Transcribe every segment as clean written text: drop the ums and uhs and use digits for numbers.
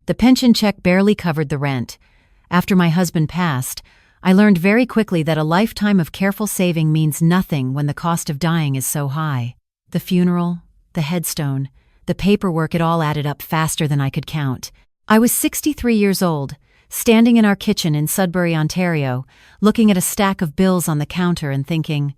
The pension check barely covered the rent. After my husband passed, I learned very quickly that a lifetime of careful saving means nothing when the cost of dying is so high. The funeral, the headstone, the paperwork, it all added up faster than I could count. I was 63 years old, standing in our kitchen in Sudbury, Ontario, looking at a stack of bills on the counter and thinking,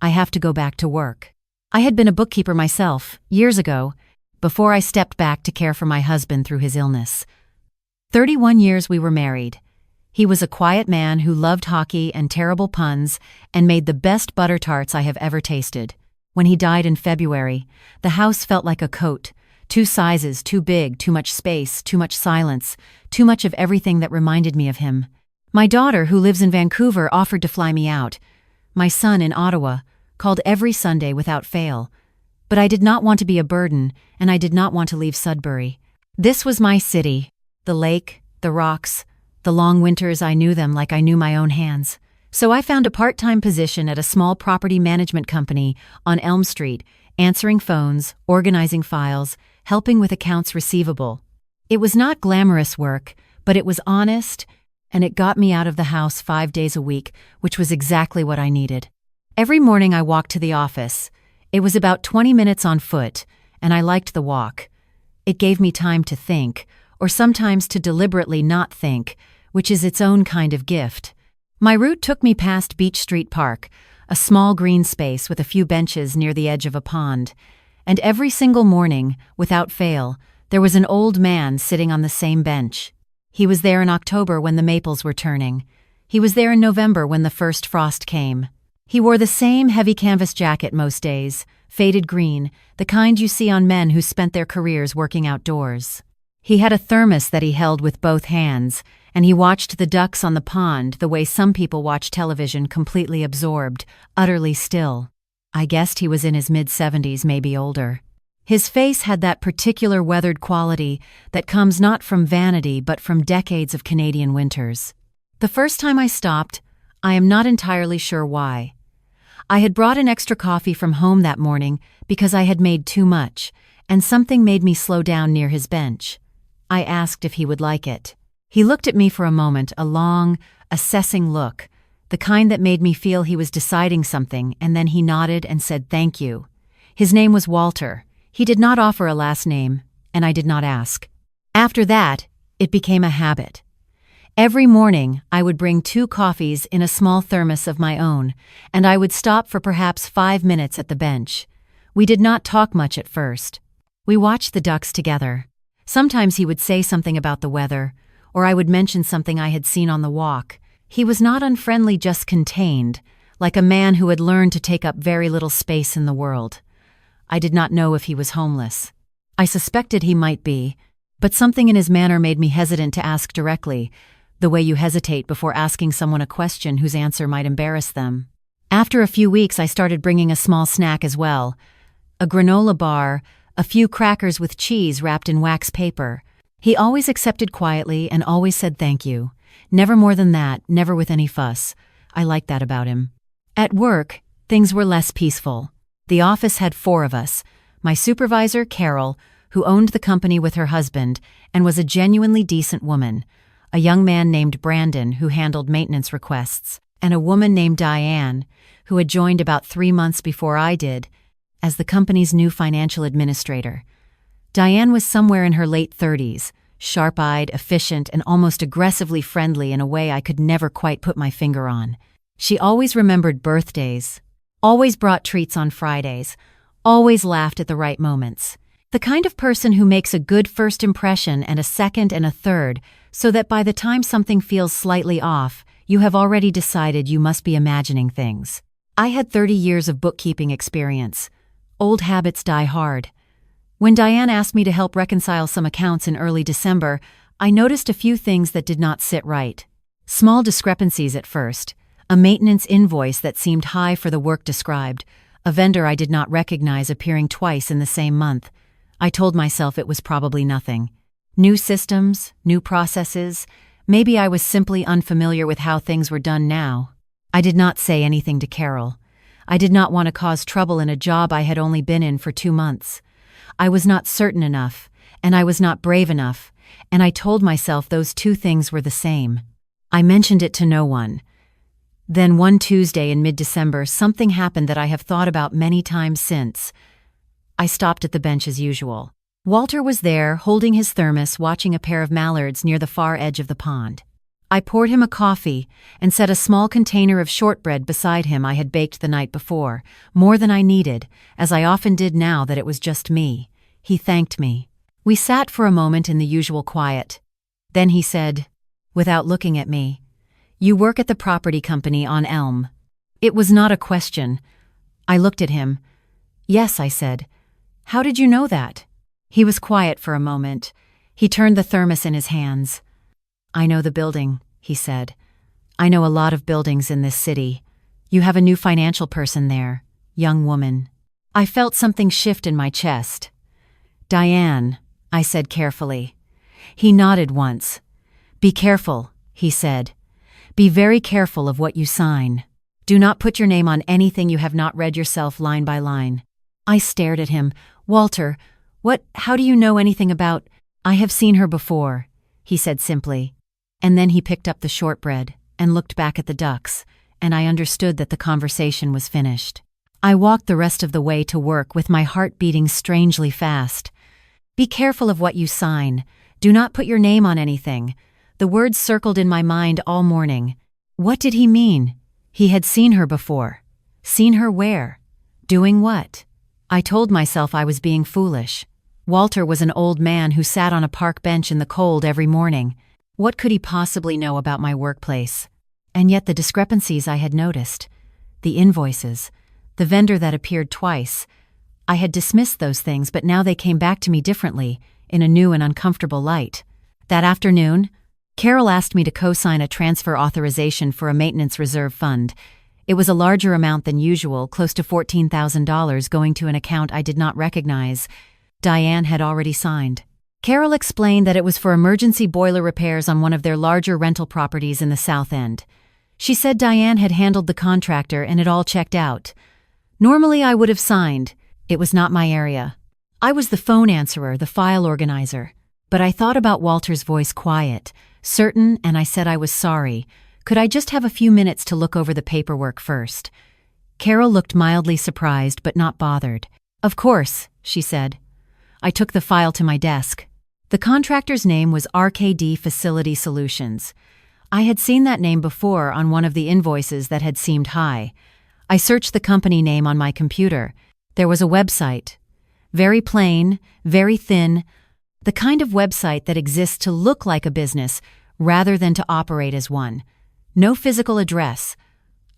I have to go back to work. I had been a bookkeeper myself, years ago, before I stepped back to care for my husband through his illness. 31 years we were married. He was a quiet man who loved hockey and terrible puns and made the best butter tarts I have ever tasted. When he died in February, the house felt like a coat. 2 sizes, too big, too much space, too much silence, too much of everything that reminded me of him. My daughter, who lives in Vancouver, offered to fly me out. My son in Ottawa called every Sunday without fail. But I did not want to be a burden, and I did not want to leave Sudbury. This was my city. The lake, the rocks, the long winters, I knew them like I knew my own hands. So I found a part-time position at a small property management company on Elm Street, answering phones, organizing files, helping with accounts receivable. It was not glamorous work, but it was honest, and it got me out of the house 5 days a week, which was exactly what I needed. Every morning I walked to the office. It was about 20 minutes on foot, and I liked the walk. It gave me time to think, or sometimes to deliberately not think, which is its own kind of gift. My route took me past Beach Street Park, a small green space with a few benches near the edge of a pond. And every single morning, without fail, there was an old man sitting on the same bench. He was there in October when the maples were turning. He was there in November when the first frost came. He wore the same heavy canvas jacket most days, faded green, the kind you see on men who spent their careers working outdoors. He had a thermos that he held with both hands, and he watched the ducks on the pond the way some people watch television, completely absorbed, utterly still. I guessed he was in his mid-70s, maybe older. His face had that particular weathered quality that comes not from vanity but from decades of Canadian winters. The first time I stopped, I am not entirely sure why. I had brought an extra coffee from home that morning because I had made too much, and something made me slow down near his bench. I asked if he would like it. He looked at me for a moment, a long, assessing look, the kind that made me feel he was deciding something, and then he nodded and said thank you. His name was Walter. He did not offer a last name, and I did not ask. After that, it became a habit. Every morning, I would bring 2 coffees in a small thermos of my own, and I would stop for perhaps 5 minutes at the bench. We did not talk much at first. We watched the ducks together. Sometimes he would say something about the weather, or I would mention something I had seen on the walk. He was not unfriendly, just contained, like a man who had learned to take up very little space in the world. I did not know if he was homeless. I suspected he might be, but something in his manner made me hesitant to ask directly, the way you hesitate before asking someone a question whose answer might embarrass them. After a few weeks, I started bringing a small snack as well, a granola bar, a few crackers with cheese wrapped in wax paper. He always accepted quietly and always said thank you. Never more than that, never with any fuss. I liked that about him. At work, things were less peaceful. The office had 4 of us. My supervisor, Carol, who owned the company with her husband and was a genuinely decent woman, a young man named Brandon who handled maintenance requests, and a woman named Diane, who had joined about 3 months before I did, as the company's new financial administrator. Diane was somewhere in her late 30s, sharp-eyed, efficient, and almost aggressively friendly in a way I could never quite put my finger on. She always remembered birthdays, always brought treats on Fridays, always laughed at the right moments. The kind of person who makes a good first impression and a second and a third, so that by the time something feels slightly off, you have already decided you must be imagining things. I had 30 years of bookkeeping experience. Old habits die hard. When Diane asked me to help reconcile some accounts in early December, I noticed a few things that did not sit right. Small discrepancies at first, a maintenance invoice that seemed high for the work described, a vendor I did not recognize appearing twice in the same month. I told myself it was probably nothing. New systems, new processes, maybe I was simply unfamiliar with how things were done now. I did not say anything to Carol. I did not want to cause trouble in a job I had only been in for 2 months. I was not certain enough, and I was not brave enough, and I told myself those two things were the same. I mentioned it to no one. Then one Tuesday in mid-December, something happened that I have thought about many times since. I stopped at the bench as usual. Walter was there, holding his thermos, watching a pair of mallards near the far edge of the pond. I poured him a coffee and set a small container of shortbread beside him I had baked the night before, more than I needed, as I often did now that it was just me. He thanked me. We sat for a moment in the usual quiet. Then he said, without looking at me, "You work at the property company on Elm." It was not a question. I looked at him. "Yes," I said. "How did you know that?" He was quiet for a moment. He turned the thermos in his hands. "I know the building," he said. "I know a lot of buildings in this city. You have a new financial person there, young woman." I felt something shift in my chest. "Diane," I said carefully. He nodded once. "Be careful," he said. "Be very careful of what you sign. Do not put your name on anything you have not read yourself line by line." I stared at him. "Walter, how do you know anything about—" "I have seen her before," he said simply. And then he picked up the shortbread and looked back at the ducks, and I understood that the conversation was finished. I walked the rest of the way to work with my heart beating strangely fast. Be careful of what you sign. Do not put your name on anything. The words circled in my mind all morning. What did he mean? He had seen her before. Seen her where? Doing what? I told myself I was being foolish. Walter was an old man who sat on a park bench in the cold every morning. What could he possibly know about my workplace? And yet the discrepancies I had noticed, the invoices, the vendor that appeared twice, I had dismissed those things, but now they came back to me differently, in a new and uncomfortable light. That afternoon, Carol asked me to co-sign a transfer authorization for a maintenance reserve fund. It was a larger amount than usual, close to $14,000 going to an account I did not recognize. Diane had already signed. Carol explained that it was for emergency boiler repairs on one of their larger rental properties in the South End. She said Diane had handled the contractor and it all checked out. Normally I would have signed. It was not my area. I was the phone answerer, the file organizer. But I thought about Walter's voice, quiet, certain, and I said I was sorry. Could I just have a few minutes to look over the paperwork first? Carol looked mildly surprised but not bothered. Of course, she said. I took the file to my desk. The contractor's name was RKD Facility Solutions. I had seen that name before on one of the invoices that had seemed high. I searched the company name on my computer. There was a website. Very plain, very thin, the kind of website that exists to look like a business rather than to operate as one. No physical address.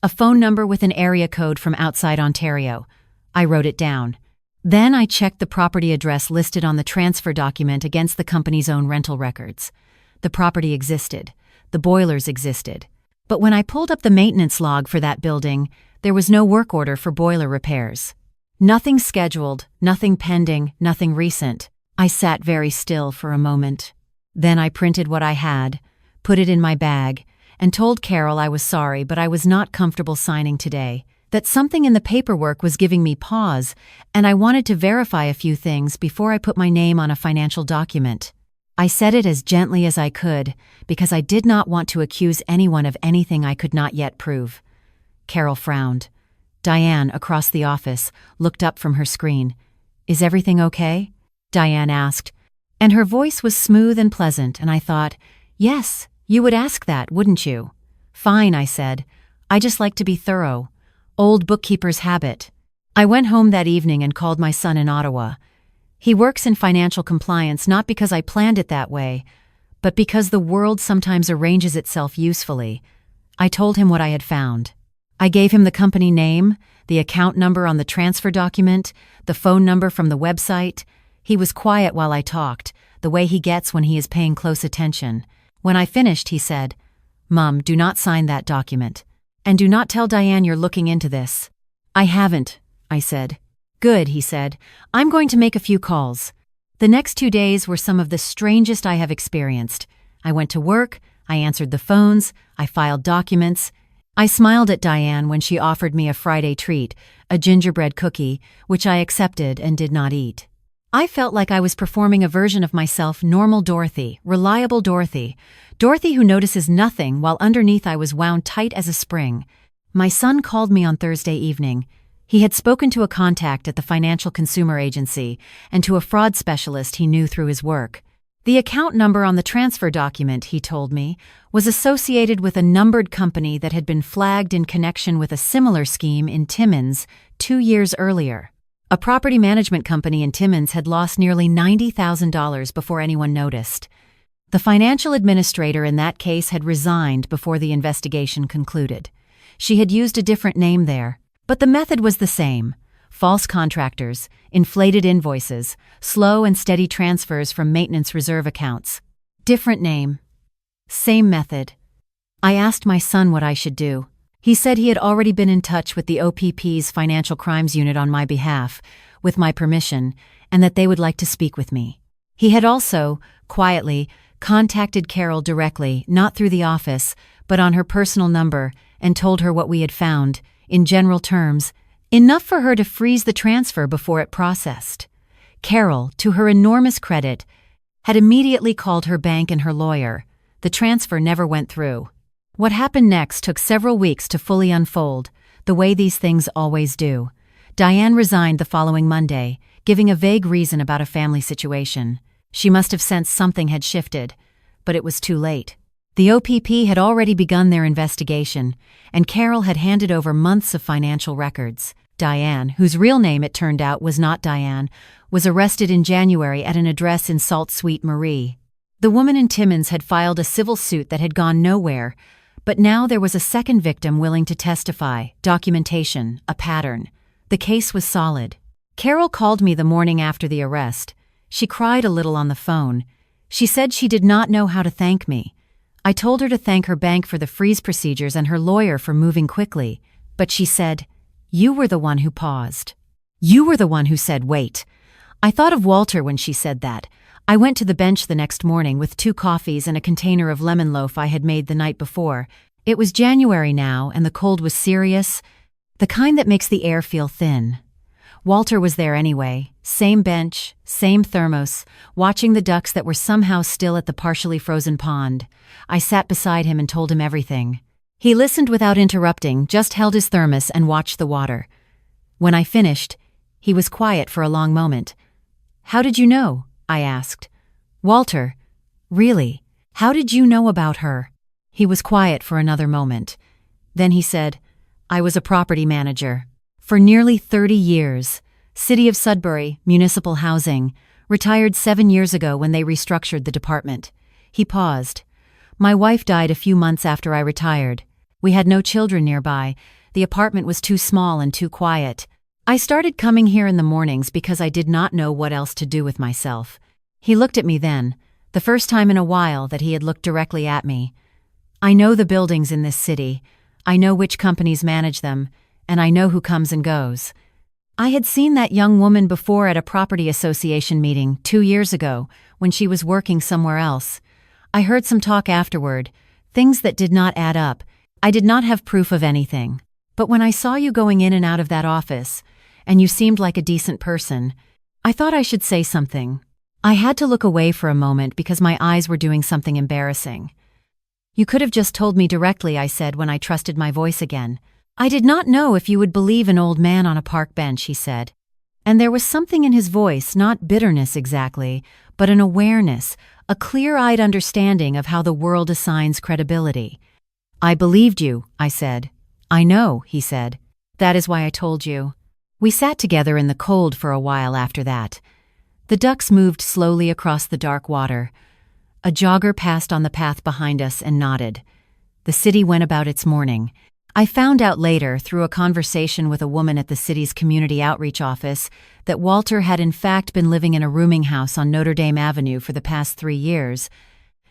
A phone number with an area code from outside Ontario. I wrote it down. Then I checked the property address listed on the transfer document against the company's own rental records. The property existed. The boilers existed. But when I pulled up the maintenance log for that building, there was no work order for boiler repairs. Nothing scheduled, nothing pending, nothing recent. I sat very still for a moment. Then I printed what I had, put it in my bag, and told Carol I was sorry but I was not comfortable signing today, that something in the paperwork was giving me pause, and I wanted to verify a few things before I put my name on a financial document. I said it as gently as I could, because I did not want to accuse anyone of anything I could not yet prove. Carol frowned. Diane, across the office, looked up from her screen. Is everything okay? Diane asked, and her voice was smooth and pleasant, and I thought, yes, you would ask that, wouldn't you? Fine, I said. I just like to be thorough. Old bookkeeper's habit. I went home that evening and called my son in Ottawa. He works in financial compliance not because I planned it that way, but because the world sometimes arranges itself usefully. I told him what I had found. I gave him the company name, the account number on the transfer document, the phone number from the website. He was quiet while I talked, the way he gets when he is paying close attention. When I finished, he said, Mom, do not sign that document. And do not tell Diane you're looking into this. I haven't, I said. Good, he said. I'm going to make a few calls. The next 2 days were some of the strangest I have experienced. I went to work, I answered the phones, I filed documents. I smiled at Diane when she offered me a Friday treat, a gingerbread cookie, which I accepted and did not eat. I felt like I was performing a version of myself, normal Dorothy, reliable Dorothy, Dorothy who notices nothing while underneath I was wound tight as a spring. My son called me on Thursday evening. He had spoken to a contact at the Financial Consumer Agency and to a fraud specialist he knew through his work. The account number on the transfer document, he told me, was associated with a numbered company that had been flagged in connection with a similar scheme in Timmins 2 years earlier. A property management company in Timmins had lost nearly $90,000 before anyone noticed. The financial administrator in that case had resigned before the investigation concluded. She had used a different name there, but the method was the same: false contractors, inflated invoices, slow and steady transfers from maintenance reserve accounts. Different name, same method. I asked my son what I should do. He said he had already been in touch with the OPP's Financial Crimes Unit on my behalf, with my permission, and that they would like to speak with me. He had also, quietly, contacted Carol directly, not through the office, but on her personal number, and told her what we had found, in general terms, enough for her to freeze the transfer before it processed. Carol, to her enormous credit, had immediately called her bank and her lawyer. The transfer never went through. What happened next took several weeks to fully unfold, the way these things always do. Diane resigned the following Monday, giving a vague reason about a family situation. She must have sensed something had shifted, but it was too late. The OPP had already begun their investigation, and Carol had handed over months of financial records. Diane, whose real name it turned out was not Diane, was arrested in January at an address in Salt Sweet Marie. The woman in Timmins had filed a civil suit that had gone nowhere, but now there was a second victim willing to testify, documentation, a pattern. The case was solid. Carol called me the morning after the arrest. She cried a little on the phone. She said she did not know how to thank me. I told her to thank her bank for the freeze procedures and her lawyer for moving quickly, but she said, "You were the one who paused. You were the one who said wait." I thought of Walter when she said that. I went to the bench the next morning with 2 coffees and a container of lemon loaf I had made the night before. It was January now, and the cold was serious, the kind that makes the air feel thin. Walter was there anyway, same bench, same thermos, watching the ducks that were somehow still at the partially frozen pond. I sat beside him and told him everything. He listened without interrupting, just held his thermos and watched the water. When I finished, he was quiet for a long moment. "How did you know?" I asked. "Walter, really, how did you know about her?" He was quiet for another moment. Then he said, "I was a property manager. For nearly 30 years. City of Sudbury, municipal housing. Retired 7 years ago when they restructured the department." He paused. "My wife died a few months after I retired. We had no children nearby. The apartment was too small and too quiet. I started coming here in the mornings because I did not know what else to do with myself." He looked at me then, the first time in a while that he had looked directly at me. "I know the buildings in this city. I know which companies manage them, and I know who comes and goes. I had seen that young woman before at a property association meeting 2 years ago when she was working somewhere else. I heard some talk afterward, things that did not add up. I did not have proof of anything. But when I saw you going in and out of that office, and you seemed like a decent person, I thought I should say something." I had to look away for a moment because my eyes were doing something embarrassing. "You could have just told me directly," I said when I trusted my voice again. "I did not know if you would believe an old man on a park bench," he said. And there was something in his voice, not bitterness exactly, but an awareness, a clear-eyed understanding of how the world assigns credibility. "I believed you," I said. "I know," he said. "That is why I told you." We sat together in the cold for a while after that. The ducks moved slowly across the dark water. A jogger passed on the path behind us and nodded. The city went about its morning. I found out later, through a conversation with a woman at the city's community outreach office, that Walter had in fact been living in a rooming house on Notre Dame Avenue for the past 3 years,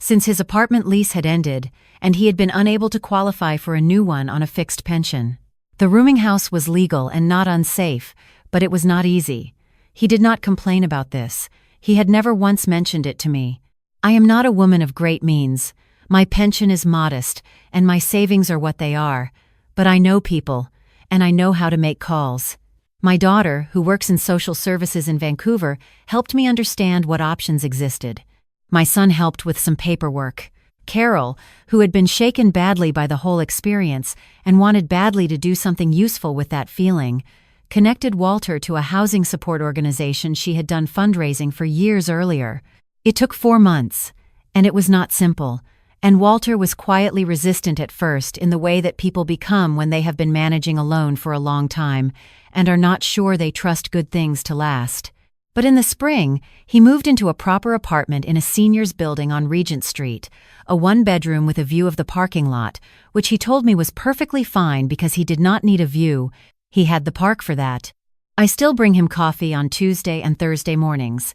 since his apartment lease had ended and he had been unable to qualify for a new one on a fixed pension. The rooming house was legal and not unsafe, but it was not easy. He did not complain about this. He had never once mentioned it to me. "I am not a woman of great means. My pension is modest, and my savings are what they are. But I know people, and I know how to make calls." My daughter, who works in social services in Vancouver, helped me understand what options existed. My son helped with some paperwork. Carol, who had been shaken badly by the whole experience and wanted badly to do something useful with that feeling, connected Walter to a housing support organization she had done fundraising for years earlier. It took 4 months, and it was not simple, and Walter was quietly resistant at first in the way that people become when they have been managing alone for a long time and are not sure they trust good things to last. But in the spring, he moved into a proper apartment in a seniors building on Regent Street, a 1-bedroom with a view of the parking lot, which he told me was perfectly fine because he did not need a view. He had the park for that. I still bring him coffee on Tuesday and Thursday mornings.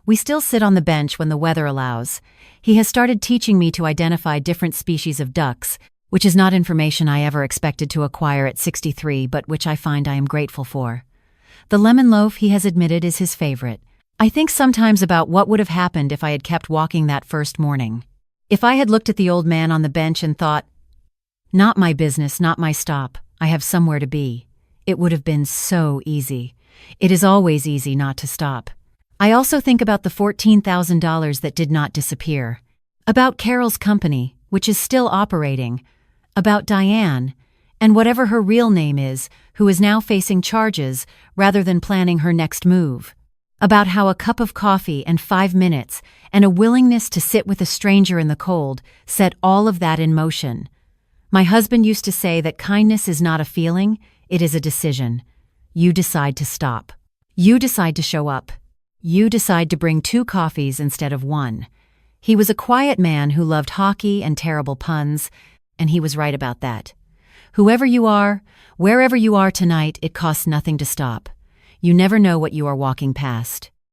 We still sit on the bench when the weather allows. He has started teaching me to identify different species of ducks, which is not information I ever expected to acquire at 63, but which I find I am grateful for. The lemon loaf, he has admitted, is his favorite. I think sometimes about what would have happened if I had kept walking that first morning. If I had looked at the old man on the bench and thought, "Not my business, not my stop, I have somewhere to be," it would have been so easy. It is always easy not to stop. I also think about the $14,000 that did not disappear. About Carol's company, which is still operating. About Diane, and whatever her real name is, who is now facing charges rather than planning her next move. About how a cup of coffee and 5 minutes and a willingness to sit with a stranger in the cold set all of that in motion. My husband used to say that kindness is not a feeling, it is a decision. You decide to stop. You decide to show up. You decide to bring 2 coffees instead of 1. He was a quiet man who loved hockey and terrible puns, and he was right about that. Whoever you are, wherever you are tonight, it costs nothing to stop. You never know what you are walking past.